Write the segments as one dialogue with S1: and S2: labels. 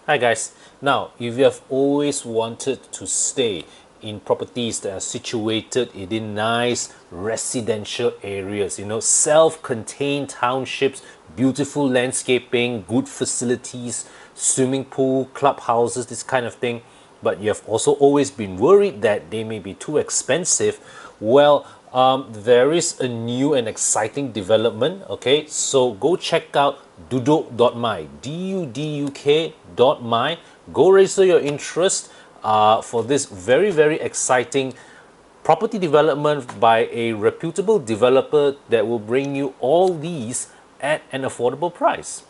S1: Hi guys. Now, if you have always wanted to stay in properties that are situated in nice residential areas, self-contained townships, beautiful landscaping, good facilities, swimming pool, clubhouses, this kind of thing, but you have also always been worried that they may be too expensive, well, there is a new and exciting development. Okay, so go check out duduk.my, duduk.my. Go register your interest for this very exciting property development by a reputable developer that will bring you all these at an affordable price.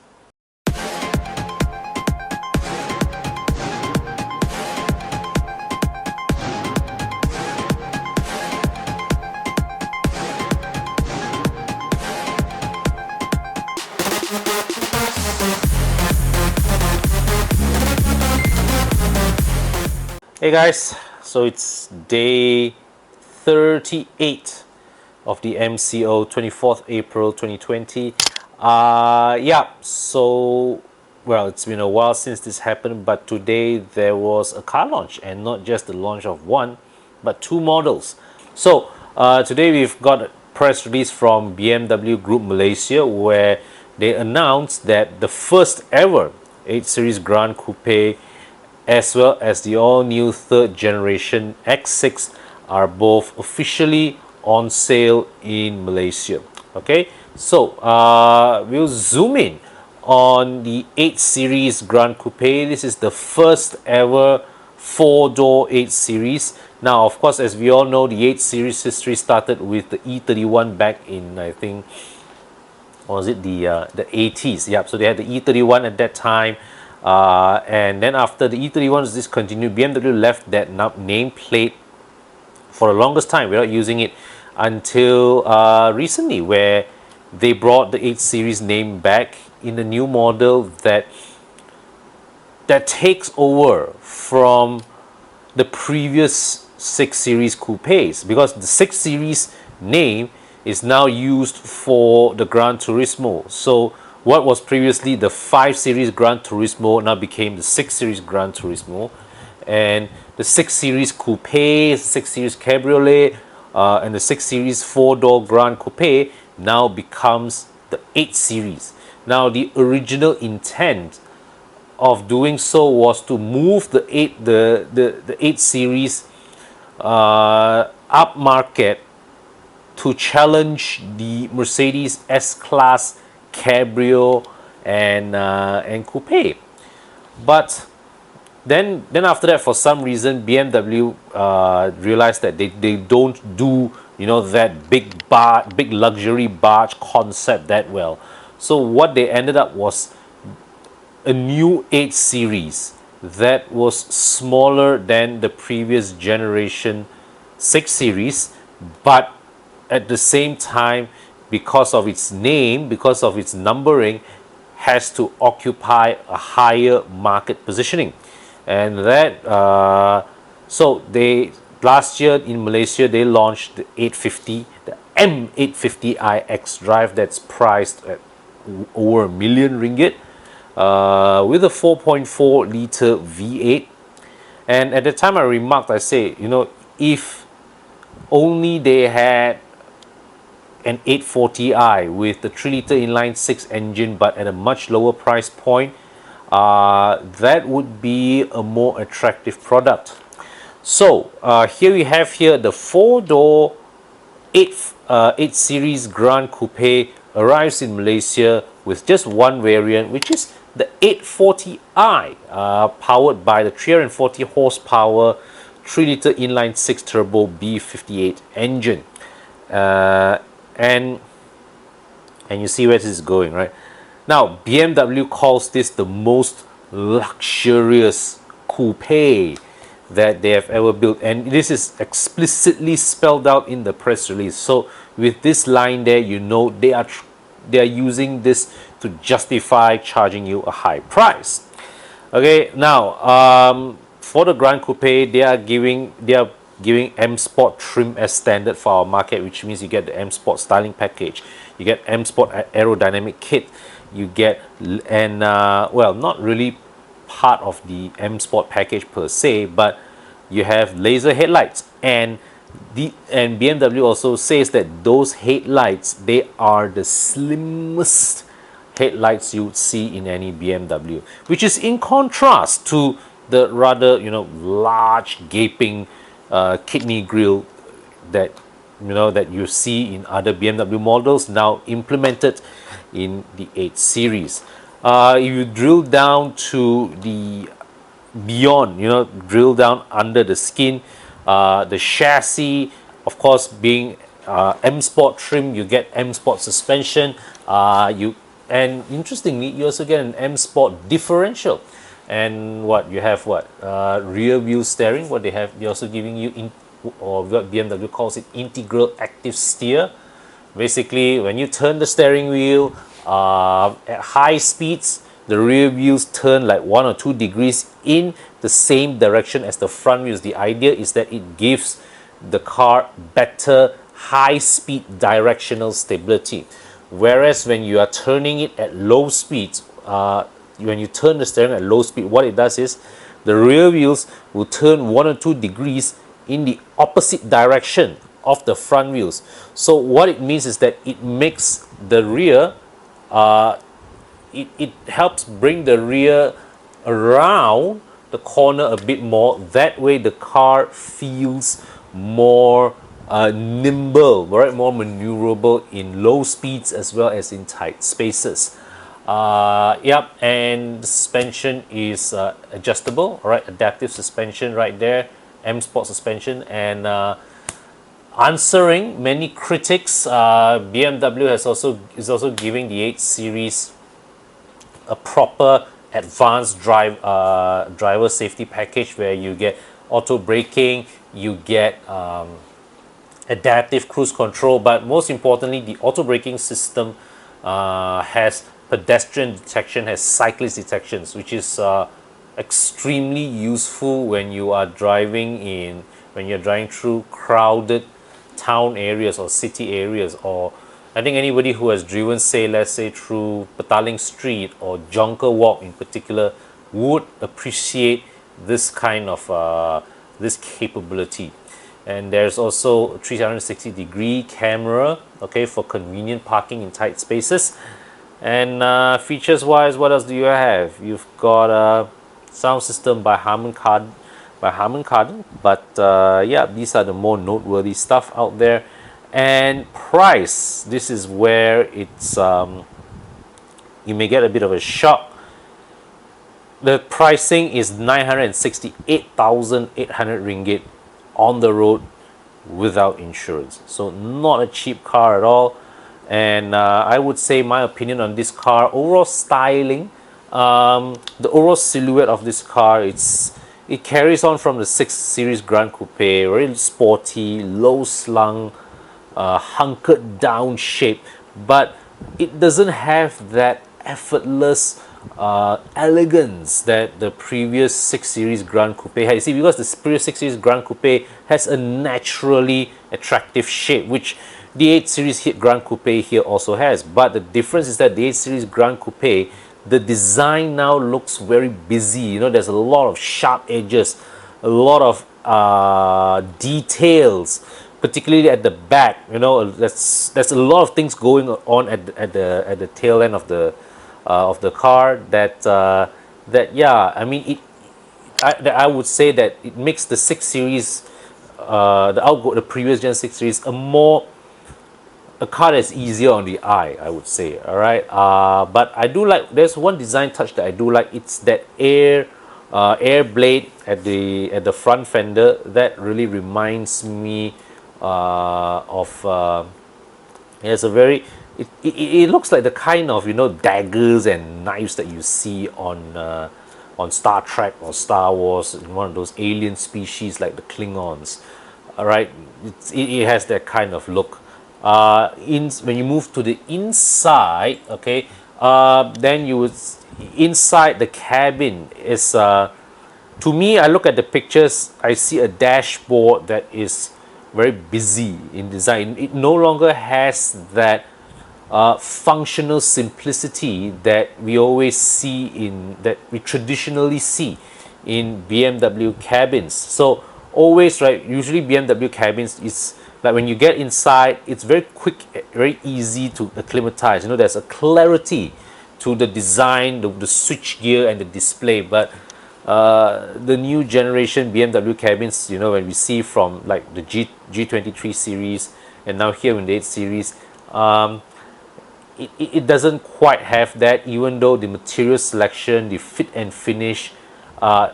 S1: Hey guys, so it's day 38 of the MCO, 24th April 2020. Yeah, so well, it's been a while since this happened, but today there was a car launch, and not just the launch of one but two models. So today we've got a press release from BMW Group Malaysia where they announced that the first ever 8 Series Gran Coupe as well as the all-new third generation X6 are both officially on sale in Malaysia. Okay, so we'll zoom in on the 8 Series Gran Coupe. This is the first ever 4-door 8 Series. Now, of course, as we all know, the 8 Series history started with the E31 back in, I think, or was it the 80s? Yeah, so they had the E31 at that time. And then after the E31 was discontinued, BMW left that nameplate for the longest time without using it until recently, where they brought the 8 Series name back in the new model that takes over from the previous 6 Series coupes, because the 6 Series name is now used for the Gran Turismo. So what was previously the 5 Series Gran Turismo now became the 6 Series Gran Turismo, and the 6 Series Coupe, 6 Series Cabriolet, and the 6 Series 4-door Gran Coupe now becomes the 8 Series. Now, the original intent of doing so was to move the 8 Series upmarket to challenge the Mercedes S-Class Cabrio and Coupe. But then after that, for some reason, BMW realized that they don't do that big luxury barge concept that well. So what they ended up was a new 8 Series that was smaller than the previous generation 6 Series, but at the same time, because of its name, because of its numbering, has to occupy a higher market positioning. And that so they last year in Malaysia they launched the 850, the M850i xDrive, that's priced at over R1,000,000 with a 4.4 liter V8. And at the time I remarked, I say, if only they had an 840i with the 3 liter inline 6 engine but at a much lower price point, that would be a more attractive product. So here we have the 4-door 8 Series Gran Coupe arrives in Malaysia with just one variant, which is the 840i, powered by the 340 horsepower 3 liter inline 6 turbo B58 engine. And you see where this is going, right? Now, BMW calls this the most luxurious coupe that they have ever built, and this is explicitly spelled out in the press release. So with this line there, they are using this to justify charging you a high price. Okay, now for the Gran Coupe, they are giving M Sport trim as standard for our market, which means you get the M Sport styling package, you get M Sport aerodynamic kit, you get, and well, not really part of the M Sport package per se, but you have laser headlights, and BMW also says that those headlights, they are the slimmest headlights you would see in any BMW, which is in contrast to the rather large gaping kidney grille that that you see in other BMW models now implemented in the 8 Series. If you drill down to the beyond, drill down under the skin, the chassis, of course, being M Sport trim, you get M Sport suspension. And interestingly, you also get an M Sport differential. And what you have, rear wheel steering. What they're also giving you or what BMW calls it, integral active steer. Basically, when you turn the steering wheel at high speeds, the rear wheels turn like 1 or 2 degrees in the same direction as the front wheels. The idea is that it gives the car better high-speed directional stability. Whereas when you are turning it at low speeds, when you turn the steering at low speed, what it does is the rear wheels will turn 1 or 2 degrees in the opposite direction of the front wheels. So what it means is that it makes the rear, it helps bring the rear around the corner a bit more. That way the car feels more nimble, right? More maneuverable in low speeds as well as in tight spaces. Yep, and the suspension is adjustable, all right? Adaptive suspension right there, M Sport suspension. And answering many critics, BMW is also giving the 8 Series a proper advanced driver safety package, where you get auto braking, you get adaptive cruise control, but most importantly, the auto braking system has pedestrian detection, has cyclist detections, which is extremely useful when you are driving through crowded town areas or city areas. Or I think anybody who has driven, let's say through Petaling Street or Jonker Walk in particular, would appreciate this kind of this capability. And there's also a 360-degree camera, okay, for convenient parking in tight spaces. And features wise, what else do you have? You've got a sound system by Harman Kardon, but yeah, these are the more noteworthy stuff out there. And price, this is where it's you may get a bit of a shock. The pricing is 968,800 ringgit on the road without insurance, so not a cheap car at all. And I would say my opinion on this car, overall styling, the overall silhouette of this car, it carries on from the 6 Series Gran Coupe, very sporty, low slung, hunkered down shape, but it doesn't have that effortless elegance that the previous 6 Series Gran Coupe had. You see, because the previous 6 Series Gran Coupe has a naturally attractive shape, which the 8 Series Gran Coupe here also has. But the difference is that the 8 Series Gran Coupe, the design now looks very busy. There's a lot of sharp edges, a lot of details, particularly at the back. There's a lot of things going on at the tail end of the car that yeah, I mean I would say that it makes the 6 Series, the previous Gen 6 Series, a car that's easier on the eye, I would say. All right, but I do like, there's one design touch that I do like. It's that air blade at the front fender that really reminds me of it's a very, it looks like the kind of daggers and knives that you see on Star Trek or Star Wars, in one of those alien species like the Klingons. All right, it has that kind of look. When you move to the inside, okay, then you would, inside the cabin is to me, I look at the pictures, I see a dashboard that is very busy in design. It no longer has that functional simplicity that we always see that we traditionally see in BMW cabins. So always, right, usually BMW cabins is like when you get inside, it's very quick, very easy to acclimatize. You know, there's a clarity to the design, the switch gear and the display. But the new generation BMW cabins, you know, when we see from like the G23 series and now here in the 8 series, it doesn't quite have that. Even though the material selection, the fit and finish,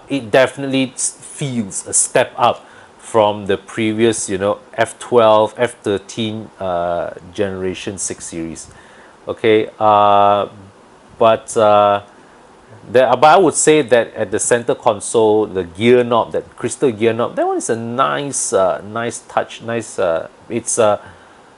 S1: it definitely feels a step up from the previous, you know, F12, F13 generation 6 series. Okay, but I would say that at the center console, the gear knob, that crystal gear knob, that one is a nice, nice touch. Nice.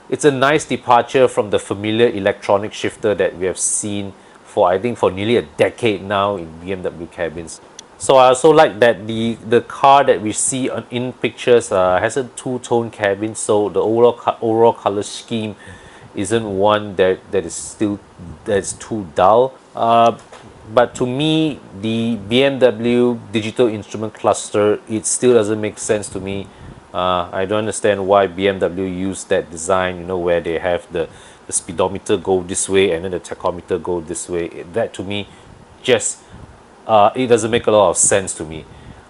S1: It's a nice departure from the familiar electronic shifter that we have seen for, I think, for nearly a decade now in BMW cabins. So I also like that the car that we see in pictures has a two-tone cabin, so the overall color scheme isn't one that's too dull. But to me, the BMW digital instrument cluster, it still doesn't make sense to me. I don't understand why BMW used that design, you know, where they have the speedometer go this way and then the tachometer go this way. That to me just it doesn't make a lot of sense to me.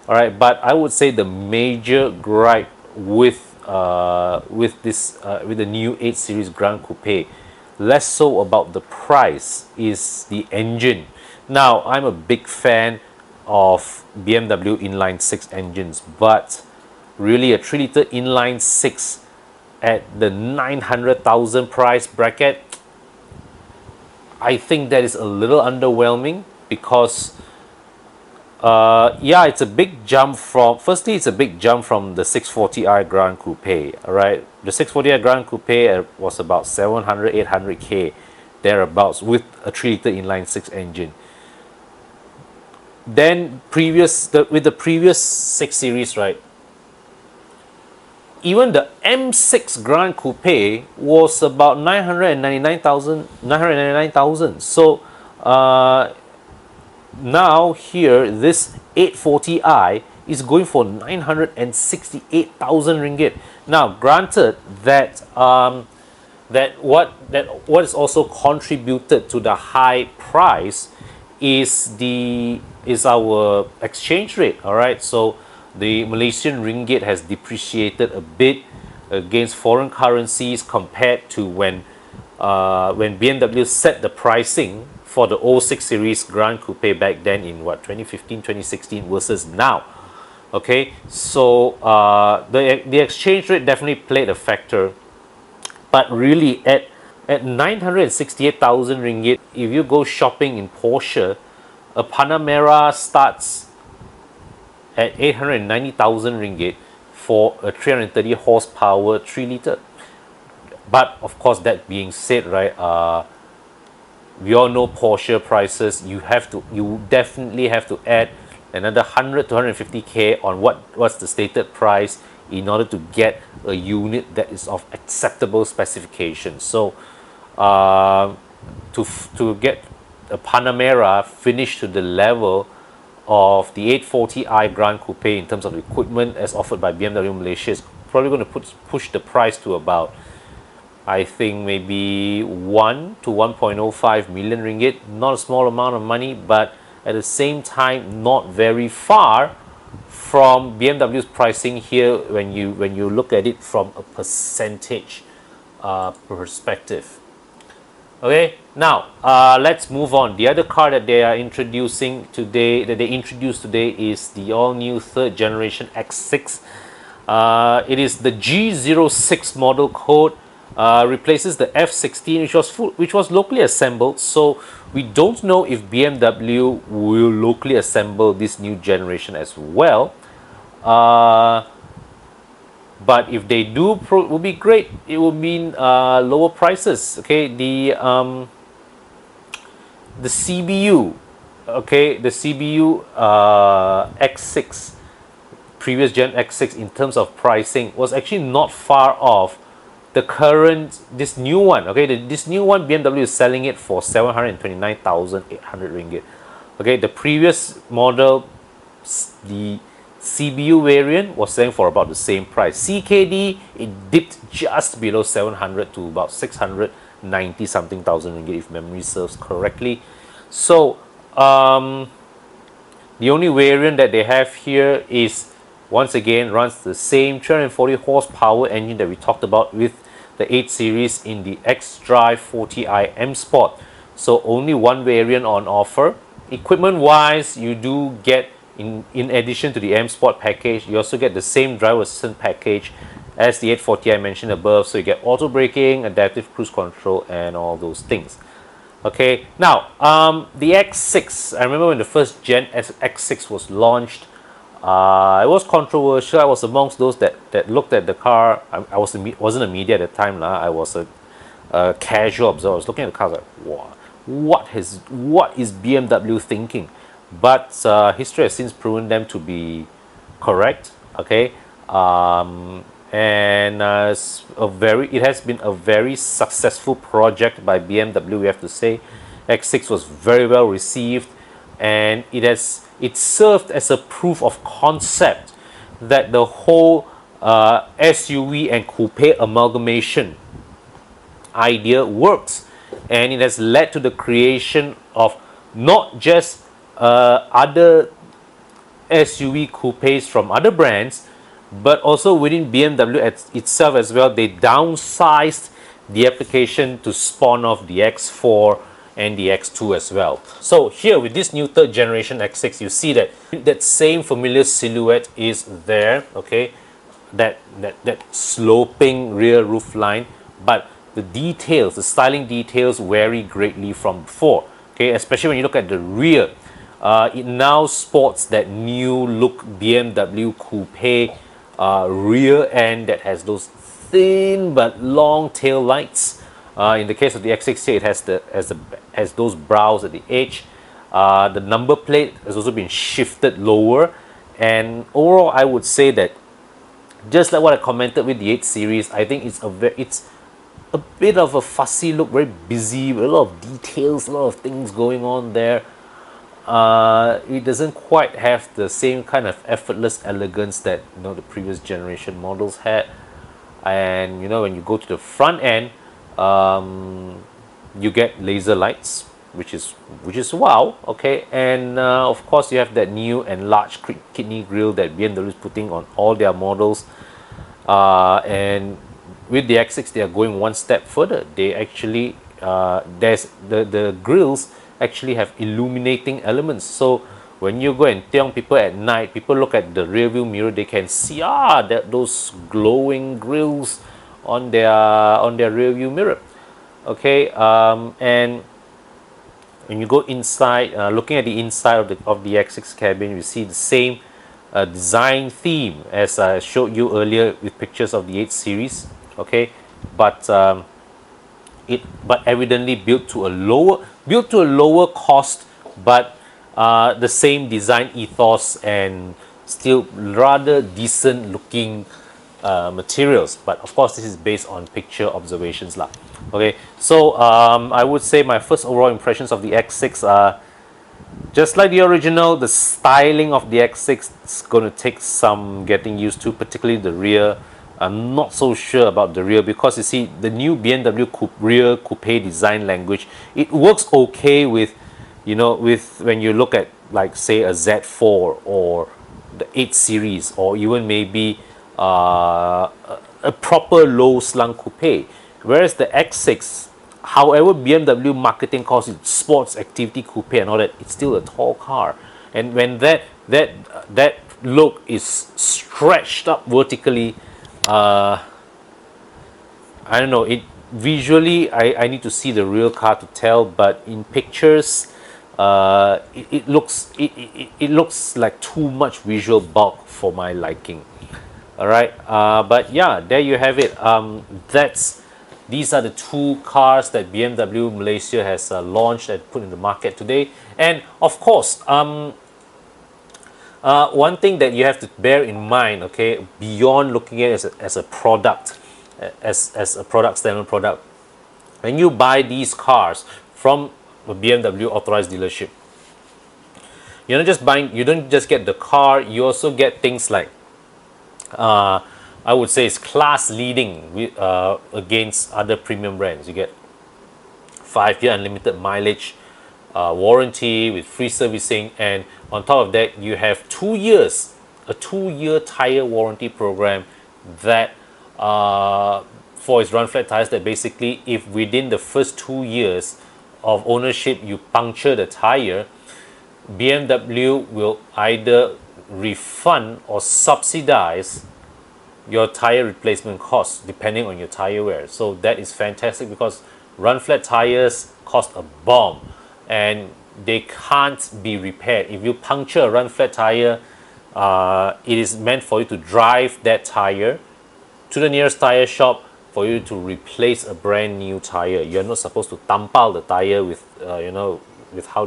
S1: All right, but I would say the major gripe with the new 8 Series Gran Coupe, less so about the price, is the engine. Now, I'm a big fan of BMW inline 6 engines, but really a 3-liter inline 6 at the 900,000 price bracket, I think that is a little underwhelming because yeah, it's a big jump from, firstly, it's a big jump from the 640i Gran Coupe. All right, the 640i Gran Coupe was about 700, 800k thereabouts with a 3-liter inline 6 engine. Then with the previous 6 series, right, even the M6 Gran Coupe was about 999,000. So now here, this 840i is going for 968,000 ringgit. Now, granted that what is also contributed to the high price is our exchange rate. All right, so the Malaysian ringgit has depreciated a bit against foreign currencies compared to when BMW set the pricing for the 06 series Gran Coupe back then in what, 2015, 2016 versus now. Okay, so the exchange rate definitely played a factor, but really at 968,000 ringgit, if you go shopping in Porsche, a Panamera starts at 890,000 ringgit for a 330 horsepower 3-liter. But of course, that being said, right, we all know Porsche prices. You definitely have to add another 100 to 150k on what's the stated price in order to get a unit that is of acceptable specification. So to get a Panamera finished to the level of the 840i Gran Coupe in terms of equipment as offered by BMW Malaysia is probably going to push the price to about, I think, maybe 1 to 1.05 million ringgit. Not a small amount of money, but at the same time not very far from BMW's pricing here when you look at it from a percentage perspective. Okay, now let's move on. The other car that they introduced today is the all-new 3rd generation X6. It is the G06 model code. Replaces the F16, which was locally assembled. So we don't know if BMW will locally assemble this new generation as well. But if they do, it will be great. It will mean lower prices. Okay, the CBU, okay, the CBU X6, previous gen X6 in terms of pricing was actually not far off the current, this new one, okay, this new one, BMW is selling it for 729,800 ringgit. Okay, the previous model, the CBU variant, was selling for about the same price. CKD, it dipped just below 700 to about 690 something thousand ringgit, if memory serves correctly. So the only variant that they have here is, once again, runs the same 340 horsepower engine that we talked about with the 8 Series in the xDrive40i M Sport. So only one variant on offer. Equipment wise, you do get, in addition to the M Sport package, you also get the same driver assistant package as the 840 I mentioned above. So you get auto braking, adaptive cruise control, and all those things. Okay, now the X6, I remember when the first gen X6 was launched, it was controversial. I was amongst those that looked at the car. I wasn't a media at the time. I was a casual observer. I was looking at the car like, wow, what is BMW thinking? But history has since proven them to be correct. Okay, and it has been a very successful project by BMW, we have to say. X6 was very well received, and it served as a proof of concept that the whole SUV and coupe amalgamation idea works, and it has led to the creation of not just other SUV coupes from other brands, but also within BMW itself as well. They downsized the application to spawn off the X4 and the X2 as well. So here with this new third generation X6, you see that same familiar silhouette is there, okay, that sloping rear roof line, but the details, the styling details vary greatly from before, okay, especially when you look at the rear. It now sports that new look BMW coupe rear end that has those thin but long tail lights. In the case of the X6 here, it has those brows at the edge. The number plate has also been shifted lower, and overall I would say that, just like what I commented with the 8 Series, I think it's a bit of a fussy look, very busy, with a lot of details, a lot of things going on there. It doesn't quite have the same kind of effortless elegance that the previous generation models had. And when you go to the front end, you get laser lights, which is wow, okay. And of course you have that new enlarged kidney grille that BMW is putting on all their models. And with the X6, they are going one step further. They actually there's the grills actually have illuminating elements. So when you go and tiong people at night, people look at the rear view mirror, they can see those glowing grills on their rear view mirror. Okay, and when you go inside, looking at the inside of the X6 cabin, you see the same design theme as I showed you earlier with pictures of the 8 Series. Okay, but evidently built to a lower cost, but the same design ethos and still rather decent looking materials. But of course, this is based on picture observations lah. Okay, so I would say my first overall impressions of the X6 are just like the original. The styling of the X6 is going to take some getting used to, particularly the rear. I'm not so sure about the rear, because you see the new BMW rear coupe design language, it works okay with when you look at, like, say, a Z4 or the 8 Series, or even maybe a proper low slung coupe. Whereas the X6, however BMW marketing calls it sports activity coupe and all that, it's still a tall car. And when that look is stretched up vertically, I don't know, it visually, I need to see the real car to tell, but in pictures it looks like too much visual bulk for my liking. All right, but yeah, there you have it. These are the two cars that BMW Malaysia has launched and put in the market today. And of course, one thing that you have to bear in mind, okay, beyond looking at it as a product, as a product, standalone product. When you buy these cars from a BMW authorized dealership, you're not just buying. You don't just get the car. You also get things like, I would say, it's class leading against other premium brands. You get 5-year unlimited mileage warranty with free servicing, and on top of that, you have 2 years, a 2-year tire warranty program that for its run flat tires. That basically, if within the first 2 years of ownership you puncture the tire, BMW will either refund or subsidize your tire replacement costs depending on your tire wear. So that is fantastic because run flat tires cost a bomb and they can't be repaired. If you puncture a run flat tire, it is meant for you to drive that tire to the nearest tire shop for you to replace a brand new tire. You're not supposed to tampal the tire with with how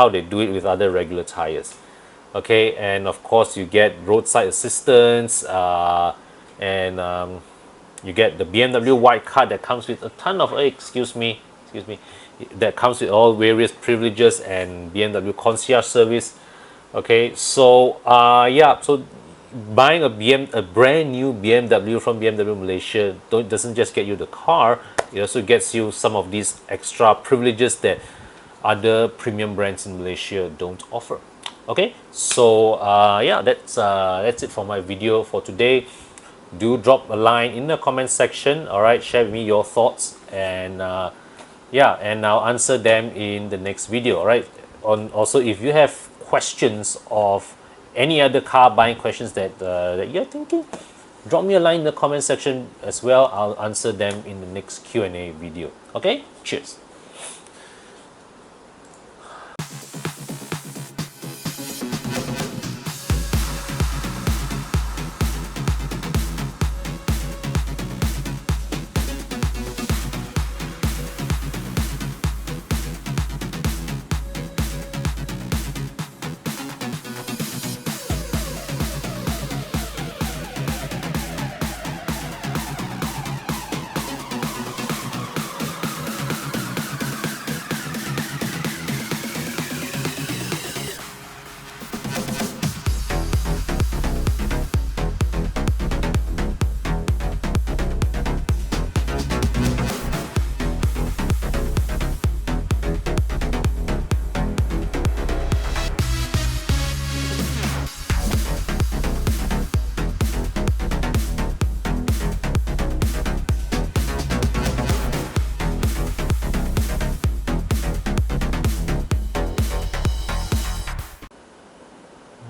S1: they do it with other regular tires. Okay, and of course you get roadside assistance, and you get the BMW white card that comes with a ton of excuse me, that comes with all various privileges and BMW concierge service. Okay, so yeah, so buying a brand new BMW from BMW Malaysia doesn't just get you the car, it also gets you some of these extra privileges that other premium brands in Malaysia don't offer. Okay, so yeah, that's it for my video for today. Do drop a line in the comment section. All right, share with me your thoughts, and yeah, and I'll answer them in the next video. All right. Also, if you have questions of any other car buying questions that you're thinking, drop me a line in the comment section as well. I'll answer them in the next Q&A video. Okay, cheers.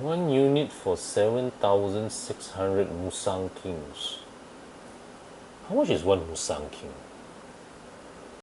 S1: One unit for 7,600 Musang Kings. How much is one Musang King?